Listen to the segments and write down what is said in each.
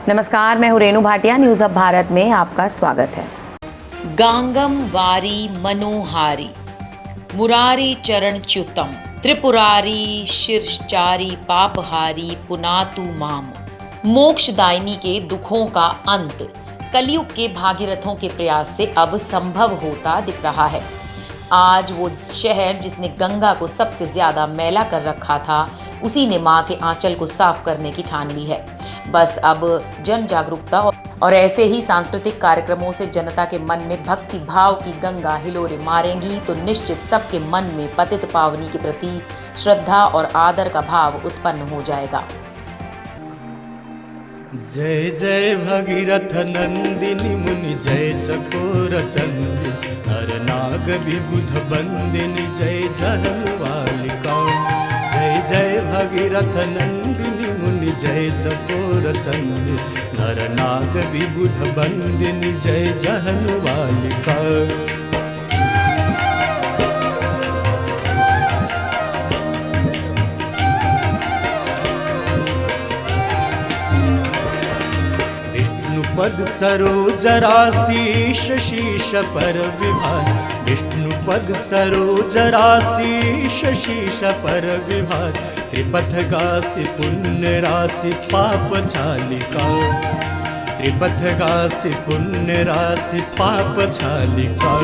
नमस्कार, मैं हूं रेणु भाटिया। न्यूज़ अब भारत में आपका स्वागत है। गांगम वारी मनोहारी मुरारी चरणच्युतम त्रिपुरारी शीर्षचारी पापहारी पुनातु माम। मोक्षदायिनी के दुखों का अंत कलयुग के भागीरथों के प्रयास से अब संभव होता दिख रहा है। आज वो शहर जिसने गंगा को सबसे ज्यादा मैला कर रखा था, उसी ने मां के आंचल को साफ करने की ठान ली है। बस अब जन जागरूकता और ऐसे ही सांस्कृतिक कार्यक्रमों से जनता के मन में भक्ति भाव की गंगा हिलोरे मारेंगी तो निश्चित सबके मन में पतित पावनी के प्रति श्रद्धा और आदर का भाव उत्पन्न हो जाएगा। जय जय भगीरथ नंदिनी मुनि जय चकोर चंदी नर नाग विबुध बंदिनी जय जहनवालिका। जय जय भगीरथ नंदिनी मुनि जय चकोर चंदी नर नाग विबुध बंदिनी जय जहनवालिका। पद सरोज राशीष शीश पर विभार। विष्णुपद सरोज राशीष शीश पर विभार। त्रिपथ गासी पुण्य राशि पाप छालिका। त्रिपथ गासी पुण्य राशि पाप छालिका।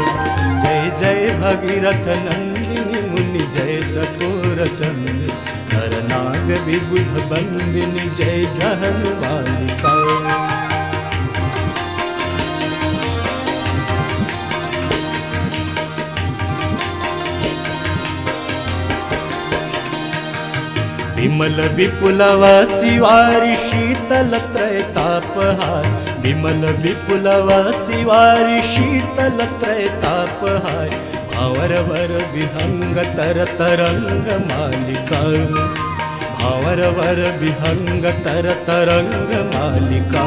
जय जय भगीरथ नंदिनी मुनि जय चकोर चंद नर नाग विबुध बंदिनी जय जहनवालिका। विमल विपुलव शिवारि शीतल त्रैतापहार। विमल विपुलव शिवारि शीतल त्रैतापहार। भावरवर विहंग तर तरंग मालिका। भावरवर विहंग तर तरंग मालिका।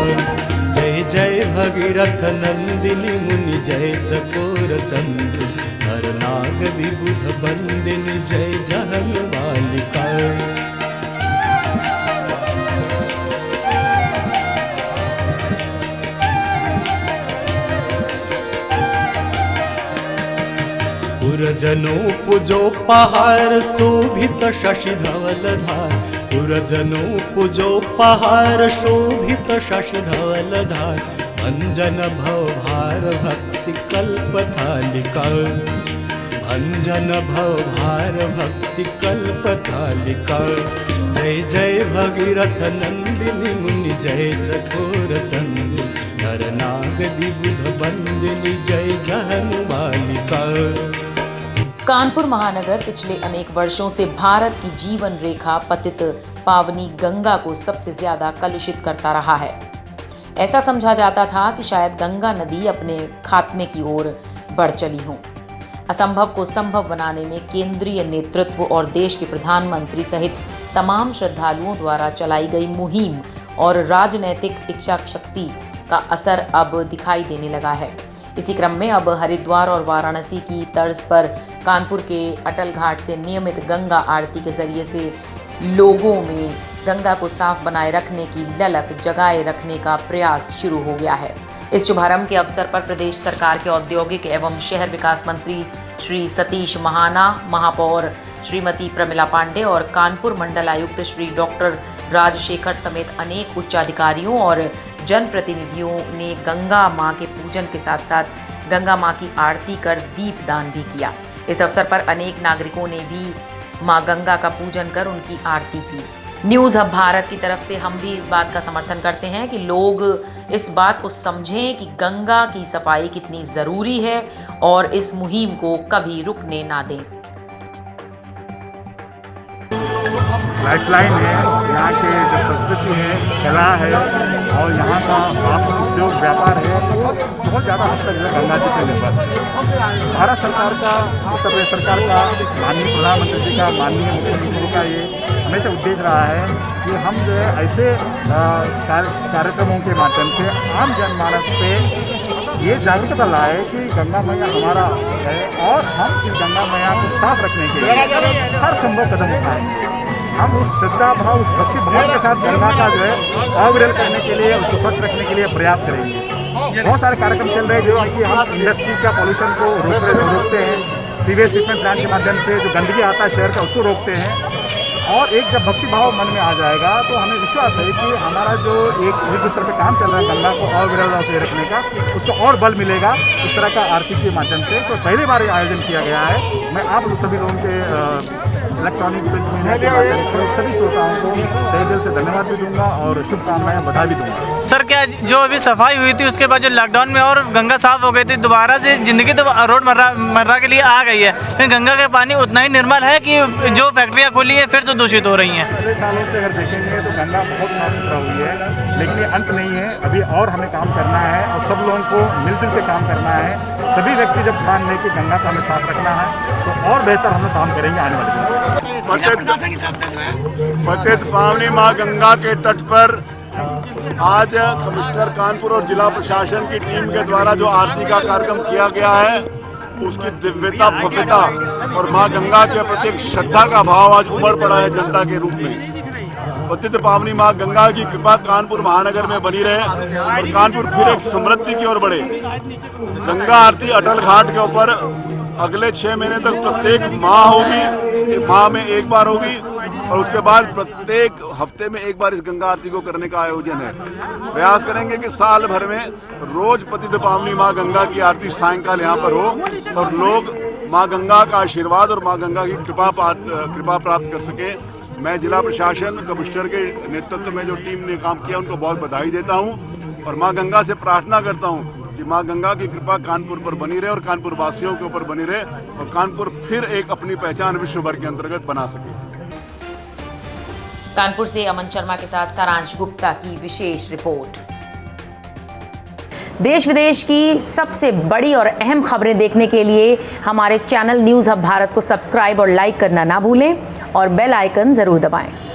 जय जय भगीरथ नंदिनी मुनि जय चकोर चंद्र नर नाग विबुध बंदिनी जय जहनवालिका। पुरजनो पुजो पहाड़ शोभित शशि धवल धार। पुरजनो पुजो पहाड़ शोभित शशि धवल धार। भंजन भव भार भक्ति कल्प थालिका। भंजन भव भार भक्ति कल्प थालिका। जय जय भगीरथ नंदिनी मुनि जय चकोर चंद नर नाग विबुध बंदिनी जय जहनवालिका। कानपुर महानगर पिछले अनेक वर्षों से भारत की जीवन रेखा पतित पावनी गंगा को सबसे ज्यादा कलुषित करता रहा है। ऐसा समझा जाता था कि शायद गंगा नदी अपने खात्मे की ओर बढ़ चली हो। असंभव को संभव बनाने में केंद्रीय नेतृत्व और देश के प्रधानमंत्री सहित तमाम श्रद्धालुओं द्वारा चलाई गई मुहिम और राजनैतिक इच्छा शक्ति का असर अब दिखाई देने लगा है। इसी क्रम में अब हरिद्वार और वाराणसी की तर्ज पर कानपुर के अटल घाट से नियमित गंगा आरती के जरिए से लोगों में गंगा को साफ बनाए रखने की ललक जगाए रखने का प्रयास शुरू हो गया है। इस शुभारंभ के अवसर पर प्रदेश सरकार के औद्योगिक एवं शहर विकास मंत्री श्री सतीश महाना, महापौर श्रीमती प्रमिला पांडे और कानपुर मंडल आयुक्त श्री डॉक्टर राजशेखर समेत अनेक उच्चाधिकारियों और जनप्रतिनिधियों ने गंगा मां के पूजन के साथ साथ गंगा मां की आरती कर दीपदान भी किया। इस अवसर पर अनेक नागरिकों ने भी मां गंगा का पूजन कर उनकी आरती की। न्यूज़ अब भारत की तरफ से हम भी इस बात का समर्थन करते हैं कि लोग इस बात को समझें कि गंगा की सफाई कितनी ज़रूरी है और इस मुहिम को कभी रुकने ना दें। लाइफलाइन है, यहाँ के जो संस्कृति है, कला है और यहाँ का उद्योग व्यापार है, बहुत ज़्यादा हद तक गंगा जी पे निर्भर है। भारत सरकार का, उत्तर प्रदेश सरकार का, माननीय प्रधानमंत्री जी का, माननीय मुख्यमंत्री का ये हमेशा उद्देश्य रहा है कि हम जो है ऐसे कार्यक्रमों के माध्यम से आम जनमानस पे ये जागरूकता लाए कि गंगा मैया हमारा है और हम इस गंगा मैया को साफ रखने के लिए हर संभव कदम उठाएं। हम उस श्रद्धा भाव, उस भक्ति भाव के साथ गंगा का जो है अविरल करने के लिए, उसको स्वच्छ रखने के लिए प्रयास करेंगे। बहुत सारे कार्यक्रम चल रहे हैं जिसमें कि हम इंडस्ट्री का पॉल्यूशन को रोकते हैं, सीवेज ट्रीटमेंट प्लांट के माध्यम से जो गंदगी आता है शहर का उसको रोकते हैं। और एक जब भक्ति भाव मन में आ जाएगा तो हमें विश्वास है कि हमारा जो एक युद्ध स्तर पे काम चल रहा है गंगा को और विरल से रखने का, उसको और बल मिलेगा इस तरह का आरती के माध्यम से। तो पहली बार ये आयोजन किया गया है। मैं आप सभी लोगों के इलेक्ट्रॉनिक प्रिंट मीडिया के माध्यम से सभी श्रोताओं को तहे दिल से धन्यवाद भी दूंगा और शुभकामनाएं, बधाई भी दूंगा। सर, क्या जो अभी सफाई हुई थी उसके बाद जो लॉकडाउन में और गंगा साफ हो गई थी, दोबारा से जिंदगी तो रोजमर्रा के लिए आ गई है, लेकिन गंगा का पानी उतना ही निर्मल है कि जो फैक्ट्रियाँ खुली हैं फिर तो दूषित हो रही हैं? पिछले सालों से अगर देखेंगे तो गंगा बहुत साफ सुथरा हुई है, लेकिन ये अंत नहीं है। अभी और हमें काम करना है और सब लोगों को मिलजुल के काम करना है। सभी व्यक्ति जब ठान लें कि गंगा को हमें साफ रखना है तो और बेहतर हम काम करेंगे आने वाले दिनों में। पतित पावनी माँ गंगा के तट पर आज कमिश्नर कानपुर और जिला प्रशासन की टीम के द्वारा जो आरती का कार्यक्रम किया गया है, उसकी दिव्यता, भव्यता और माँ गंगा के प्रति एक श्रद्धा का भाव आज उमड़ पड़ा है जनता के रूप में। पतित पावनी माँ गंगा की कृपा कानपुर महानगर में बनी रहे और कानपुर फिर एक समृद्धि की ओर बढ़े। गंगा आरती अटल घाट के ऊपर अगले 6 महीने तक प्रत्येक माह होगी, माह में एक बार होगी और उसके बाद प्रत्येक हफ्ते में एक बार इस गंगा आरती को करने का आयोजन है। प्रयास करेंगे कि साल भर में रोज पतित पावनी माँ गंगा की आरती सायंकाल यहाँ पर हो और लोग माँ गंगा का आशीर्वाद और माँ गंगा की कृपा प्राप्त कर सके। मैं जिला प्रशासन, कमिश्नर के नेतृत्व में जो टीम ने काम किया उनको बहुत बधाई देता हूँ और माँ गंगा से प्रार्थना करता हूँ कि माँ गंगा की कृपा कानपुर पर बनी रहे और कानपुर वासियों के ऊपर बनी रहे और कानपुर फिर एक अपनी पहचान विश्व भर के अंतर्गत बना सके। कानपुर से अमन शर्मा के साथ सारांश गुप्ता की विशेष रिपोर्ट। देश विदेश की सबसे बड़ी और अहम खबरें देखने के लिए हमारे चैनल न्यूज़ हब भारत को सब्सक्राइब और लाइक करना ना भूलें और बेल आइकन जरूर दबाएं।